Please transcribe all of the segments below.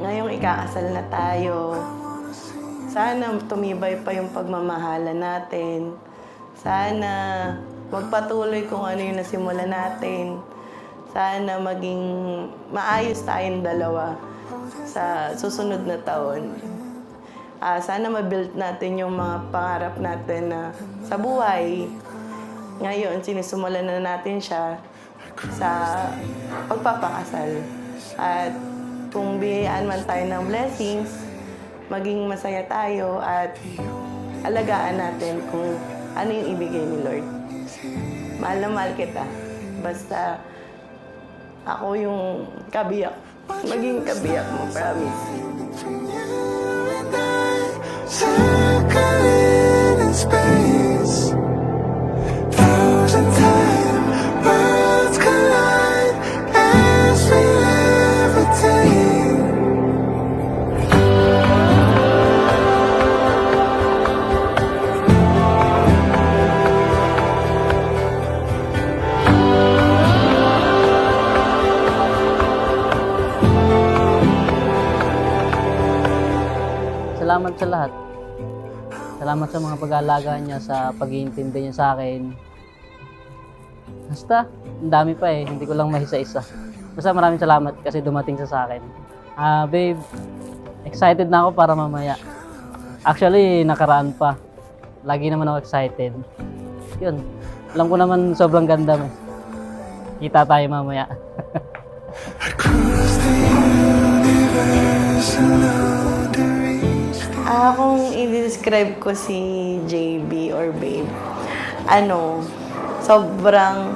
ngayong ikakasal na tayo, sana tumibay pa yung pagmamahalan natin. Sana magpatuloy kung ano yung nasimulan natin. Sana maging maayos tayong dalawa sa susunod na taon. Sana ma-build natin yung mga pangarap natin na sa buhay. Ngayon, sinisimulan na natin siya sa pagpapakasal. At kung biyayaan man tayo ng blessings, maging masaya tayo at alagaan natin kung ano yung ibigay ni Lord. Mahal na mahal kita. Basta ako yung kabiyak. Maging kabiyak mo, promise. Circling in space, frozen time, worlds collide as we levitate. Salamat sa lahat. Salamat sa mga pag-aalaga niya, sa pag-iintindi niya sa akin. Basta, ang dami pa eh. Hindi ko lang mahisa-isa. Basta maraming salamat kasi dumating siya sa akin. Babe, excited na ako para mamaya. Actually, nakaraan pa. Lagi naman ako excited. Yun. Alam ko naman sobrang ganda mo. Kita tayo mamaya. Across the universe alone to reach the Kung i-describe ko si JB or Babe, sobrang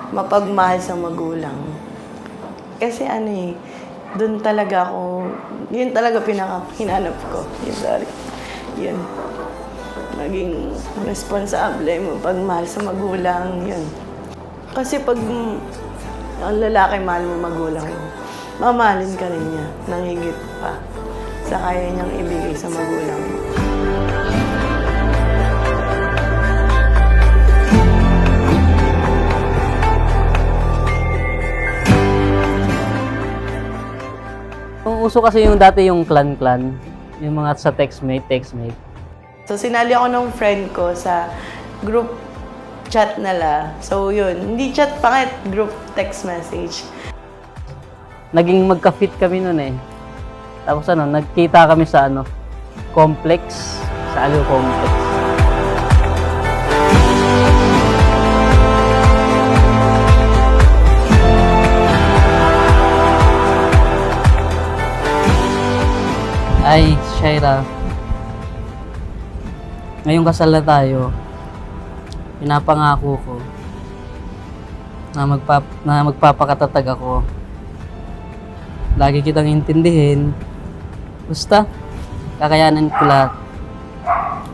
mapagmahal sa magulang. Kasi dun talaga ako, yun talaga pinaka-hinanap ko. Yun. Maging responsable, mapagmahal sa magulang, yun. Kasi pag ang lalaki mahal mo magulang mo, mamahalin ka rin niya, nang higit pa sa kaya niyang ibigay sa magulang mo. Uso kasi yung dati yung clan-clan, yung mga sa textmate. So, sinali ako ng friend ko sa group chat nila. So, yun. Hindi chat pa group text message. Naging magka-fit kami nun eh. Tapos nagkita kami sa complex, sa Aliw Complex. Ay, Shaira, ngayong kasal na tayo, pinapangako ko na magpapakatatag ako. Lagi kitang intindihin. Basta, kakayanan ko lahat.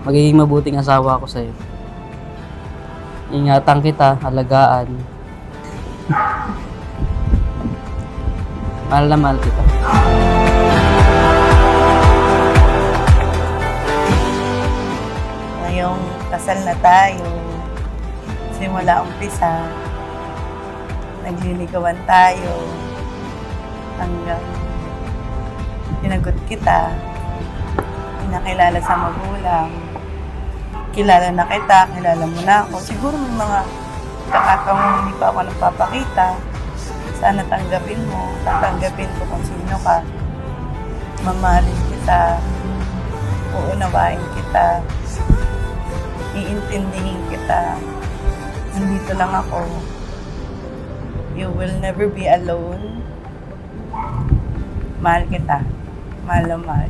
Magiging mabuting asawa ko sa'yo. Ingatan kita, alagaan. Mahal na mahal kita. Ngayong kasal na tayo, simula umpisa, nagliligawan tayo, hanggang tinagot kita, pinakilala sa magulang, kilala na kita, kilala mo na ako. Siguro may mga kakataong hindi pa ako nagpapakita. Sana tanggapin mo, tatanggapin ko kung sino ka. Mamahalin kita, uunawain kita, iintindihin kita. Nandito lang ako. You will never be alone. Mahal kita. Mahal na mahal.